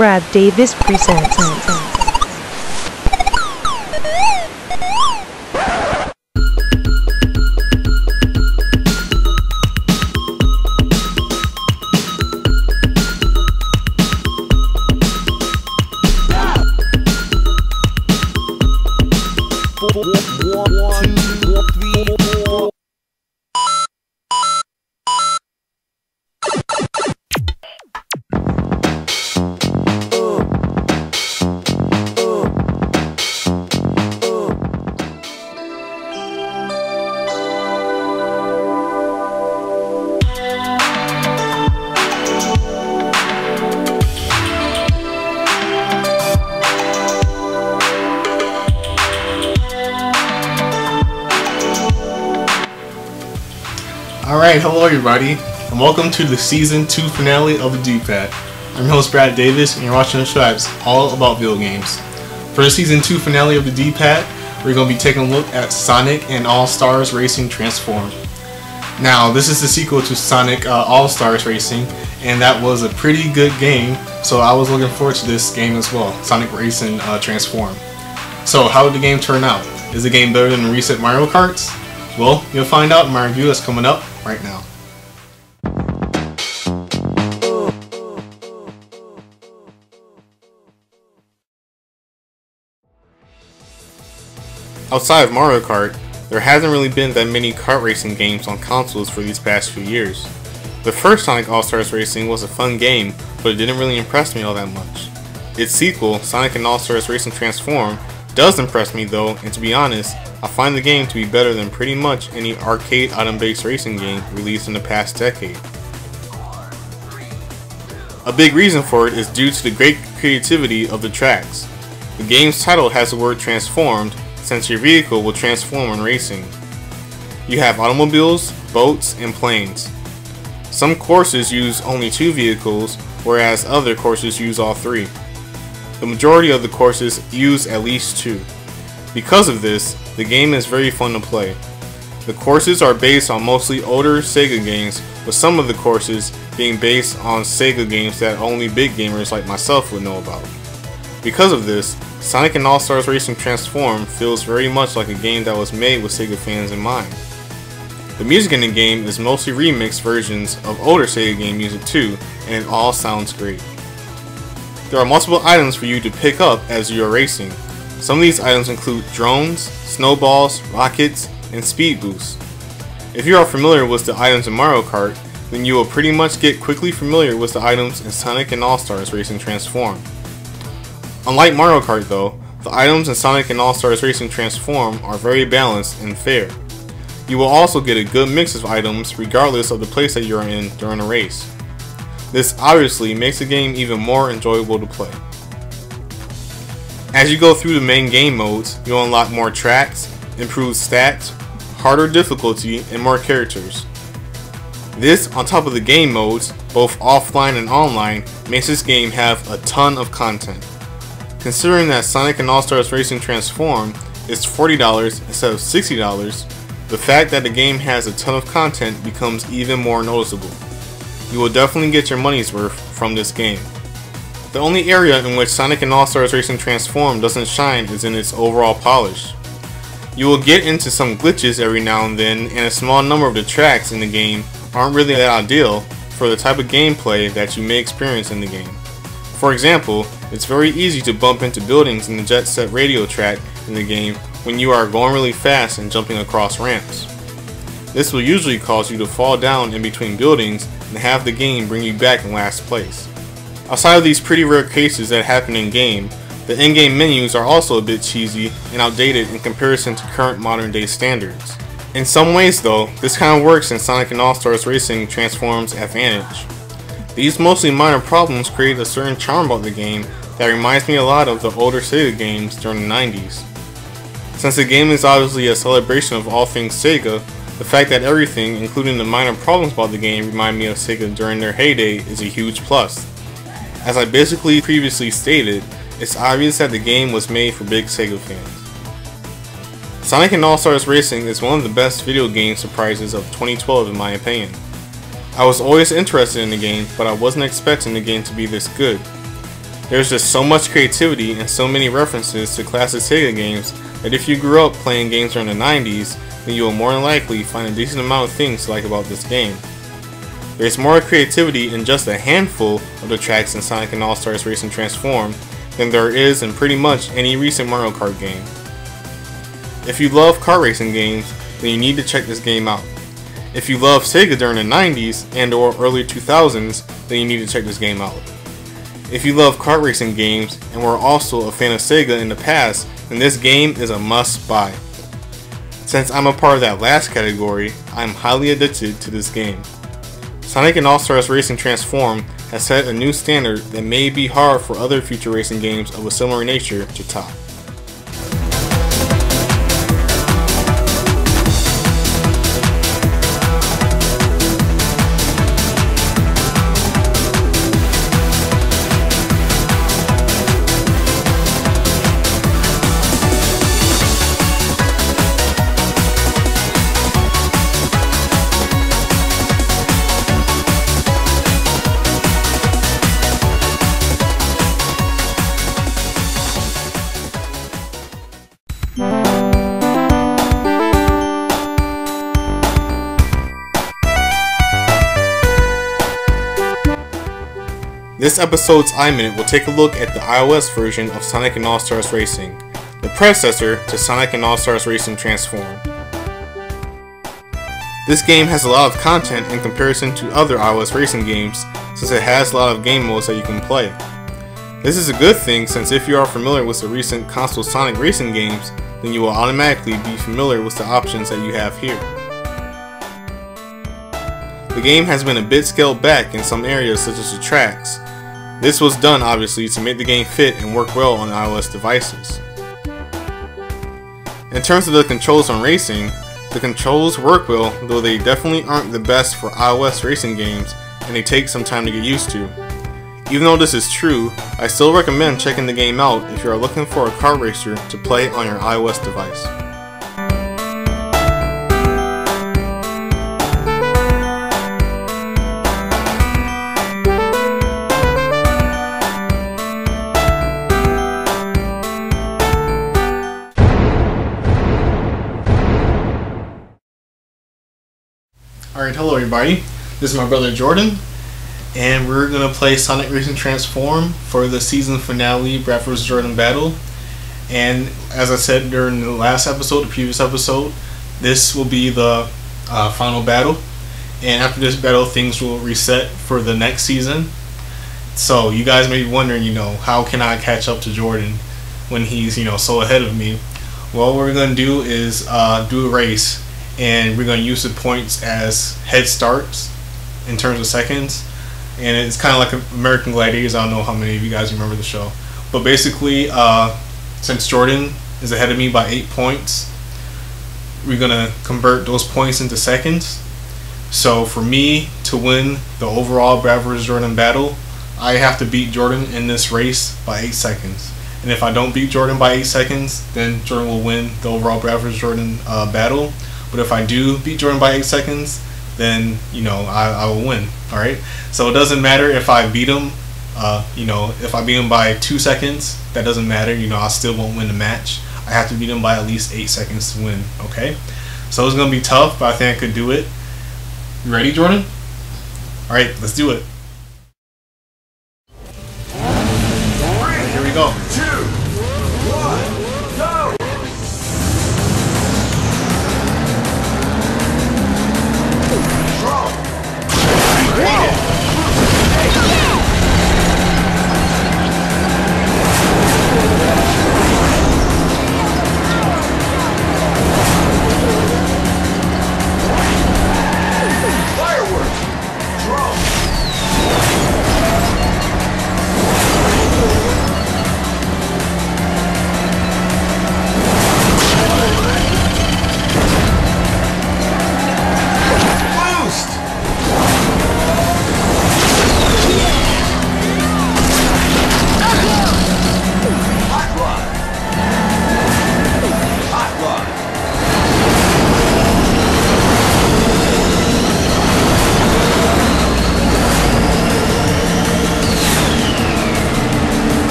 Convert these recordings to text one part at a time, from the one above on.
Brad Davis presents. Alright, hello everybody, and welcome to the Season 2 finale of the D-Pad. I'm your host Brad Davis, and you're watching a show that's all about video games. For the Season 2 finale of the D-Pad, we're going to be taking a look at Sonic and All-Stars Racing Transformed. Now, this is the sequel to Sonic All-Stars Racing, and that was a pretty good game, so I was looking forward to this game as well, Sonic Racing Transformed. So, how did the game turn out? Is the game better than the recent Mario Karts? Well, you'll find out in my review that's coming up right now. Outside of Mario Kart, there hasn't really been that many kart racing games on consoles for these past few years. The first Sonic All-Stars Racing was a fun game, but it didn't really impress me all that much. Its sequel, Sonic and All-Stars Racing Transformed, does impress me though, and to be honest, I find the game to be better than pretty much any arcade item-based racing game released in the past decade. A big reason for it is due to the great creativity of the tracks. The game's title has the word transformed, since your vehicle will transform when racing. You have automobiles, boats, and planes. Some courses use only 2 vehicles, whereas other courses use all 3. The majority of the courses use at least 2. Because of this, the game is very fun to play. The courses are based on mostly older Sega games, with some of the courses being based on Sega games that only big gamers like myself would know about. Because of this, Sonic and All-Stars Racing Transformed feels very much like a game that was made with Sega fans in mind. The music in the game is mostly remixed versions of older Sega game music too, and it all sounds great. There are multiple items for you to pick up as you are racing. Some of these items include drones, snowballs, rockets, and speed boosts. If you are familiar with the items in Mario Kart, then you will pretty much get quickly familiar with the items in Sonic and All-Stars Racing Transformed. Unlike Mario Kart though, the items in Sonic and All-Stars Racing Transformed are very balanced and fair. You will also get a good mix of items regardless of the place that you are in during a race. This obviously makes the game even more enjoyable to play. As you go through the main game modes, you'll unlock more tracks, improved stats, harder difficulty, and more characters. This, on top of the game modes, both offline and online, makes this game have a ton of content. Considering that Sonic and All-Stars Racing Transformed is $40 instead of $60, the fact that the game has a ton of content becomes even more noticeable. You will definitely get your money's worth from this game. The only area in which Sonic and All-Stars Racing Transformed doesn't shine is in its overall polish. You will get into some glitches every now and then, and a small number of the tracks in the game aren't really that ideal for the type of gameplay that you may experience in the game. For example, it's very easy to bump into buildings in the Jet Set Radio track in the game when you are going really fast and jumping across ramps. This will usually cause you to fall down in between buildings and have the game bring you back in last place. Outside of these pretty rare cases that happen in-game, the in-game menus are also a bit cheesy and outdated in comparison to current modern day standards. In some ways though, this kind of works in Sonic and All-Stars Racing Transformed's advantage. These mostly minor problems create a certain charm about the game that reminds me a lot of the older Sega games during the 90s. Since the game is obviously a celebration of all things Sega, the fact that everything, including the minor problems about the game, remind me of Sega during their heyday is a huge plus. As I basically previously stated, it's obvious that the game was made for big Sega fans. Sonic and All-Stars Racing is one of the best video game surprises of 2012 in my opinion. I was always interested in the game, but I wasn't expecting the game to be this good. There's just so much creativity and so many references to classic Sega games that if you grew up playing games during the 90s, then you will more than likely find a decent amount of things to like about this game. There's more creativity in just a handful of the tracks in Sonic and All-Stars Racing Transform than there is in pretty much any recent Mario Kart game. If you love kart racing games, then you need to check this game out. If you love Sega during the 90s and or early 2000s, then you need to check this game out. If you love kart racing games and were also a fan of Sega in the past, then this game is a must buy. Since I'm a part of that last category, I'm highly addicted to this game. Sonic and All-Stars Racing Transform has set a new standard that may be hard for other future racing games of a similar nature to top. This episode's iMinute will take a look at the iOS version of Sonic and All-Stars Racing, the predecessor to Sonic and All-Stars Racing Transform. This game has a lot of content in comparison to other iOS racing games, since it has a lot of game modes that you can play. This is a good thing, since if you are familiar with the recent console Sonic racing games, then you will automatically be familiar with the options that you have here. The game has been a bit scaled back in some areas such as the tracks. This was done obviously to make the game fit and work well on iOS devices. In terms of the controls on racing, the controls work well, though they definitely aren't the best for iOS racing games and they take some time to get used to. Even though this is true, I still recommend checking the game out if you are looking for a kart racer to play on your iOS device. Alright, hello everybody, this is my brother Jordan, and we're going to play Sonic Racing Transform for the season finale Brad vs. Jordan battle. And as I said during the last episode, the previous episode, this will be the final battle. And after this battle, things will reset for the next season. So you guys may be wondering, how can I catch up to Jordan when he's, so ahead of me? Well, what we're going to do is do a race. And we're going to use the points as head starts in terms of seconds. And it's kind of like American Gladiators. I don't know how many of you guys remember the show. But basically, since Jordan is ahead of me by 8 points, we're going to convert those points into seconds. So for me to win the overall Brad vs. Jordan battle, I have to beat Jordan in this race by 8 seconds. And if I don't beat Jordan by 8 seconds, then Jordan will win the overall Brad vs. Jordan battle. But if I do beat Jordan by 8 seconds, then, I will win. Alright? So it doesn't matter if I beat him, if I beat him by 2 seconds, that doesn't matter. I still won't win the match. I have to beat him by at least 8 seconds to win. Okay? So it's going to be tough, but I think I could do it. You ready, Jordan? Alright, let's do it. Here we go. 2, 1, go!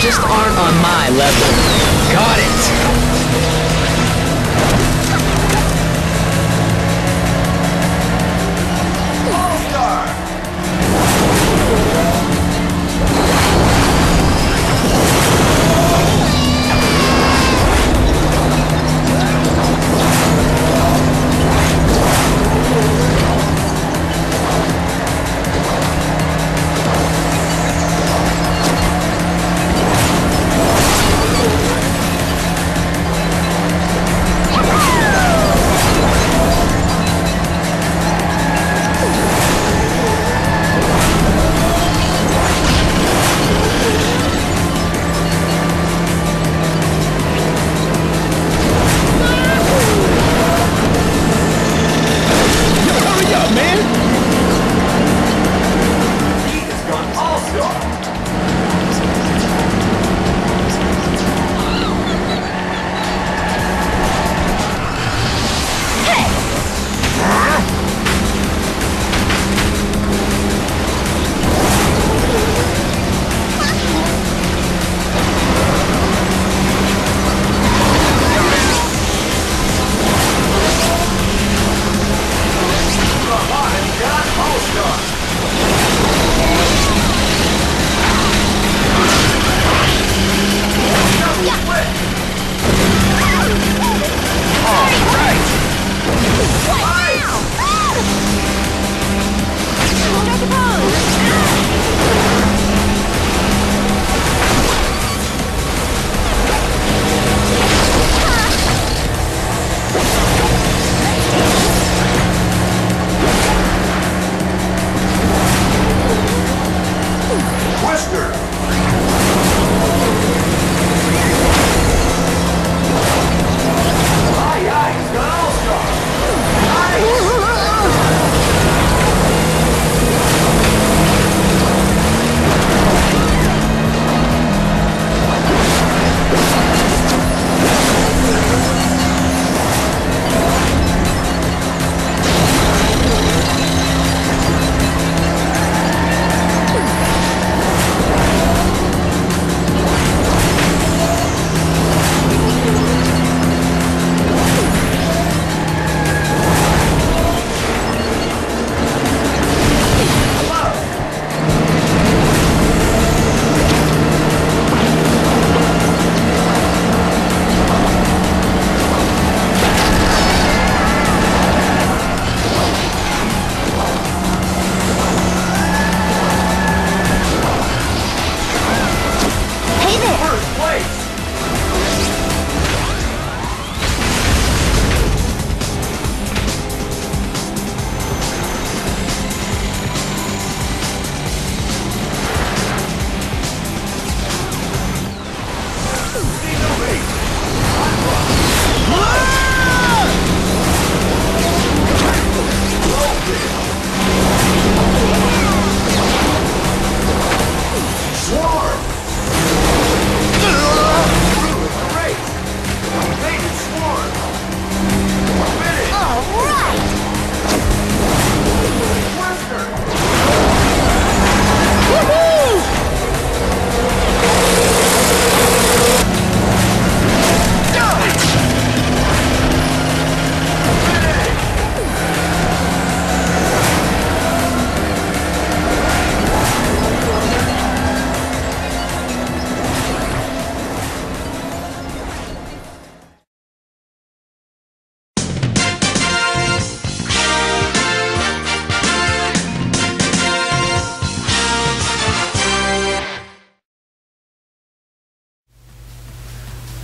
just aren't on my level. Got it!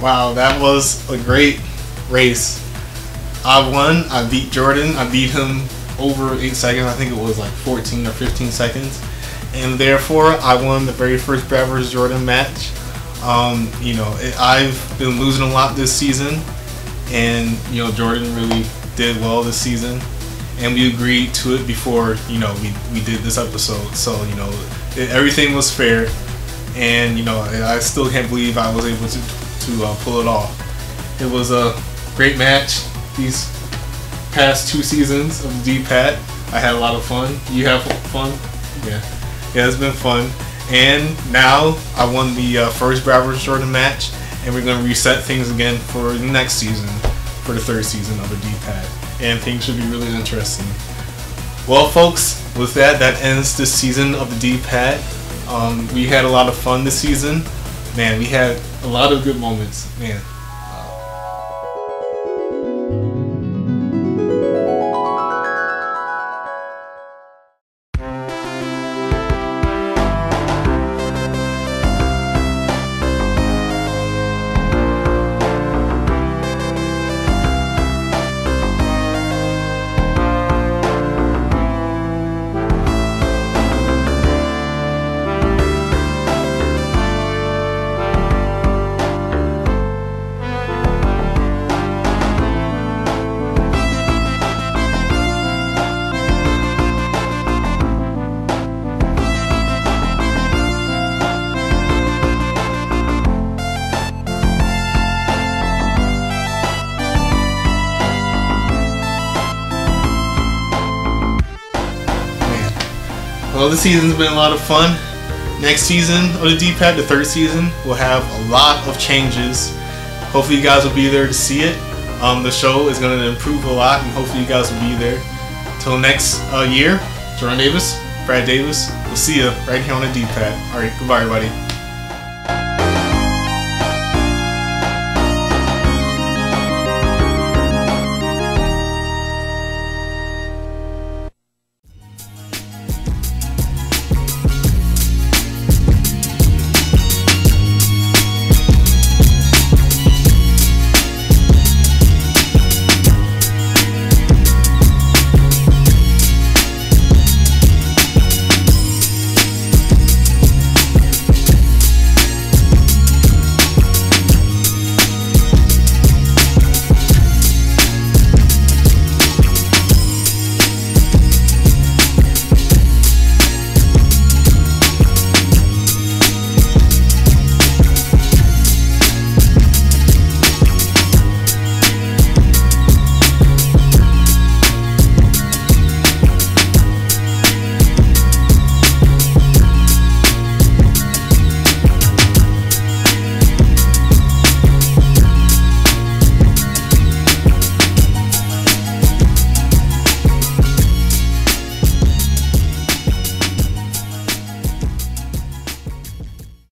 Wow, that was a great race. I won. I beat Jordan. I beat him over 8 seconds. I think it was like 14 or 15 seconds. And therefore, I won the very first Brad vs. Jordan match. I've been losing a lot this season. And, Jordan really did well this season. And we agreed to it before, we did this episode. So, everything was fair. And, I still can't believe I was able to pull it off. It was a great match. These past 2 seasons of the D-Pat, I had a lot of fun. You have fun? Yeah, it's been fun. And now I won the first Bravos Jordan match, and we're going to reset things again for the next season, for the third season of the D-pad, and things should be really interesting. Well, folks, with that, that ends this season of the D-pad. We had a lot of fun this season. Man, we had a lot of good moments. Man. Well, this season's been a lot of fun. Next season of the D-pad, the third season, will have a lot of changes. Hopefully you guys will be there to see it. The show is going to improve a lot, and hopefully you guys will be there. Till next year, Jordan Davis, Brad Davis, we'll see you right here on the D-pad. Alright, goodbye everybody.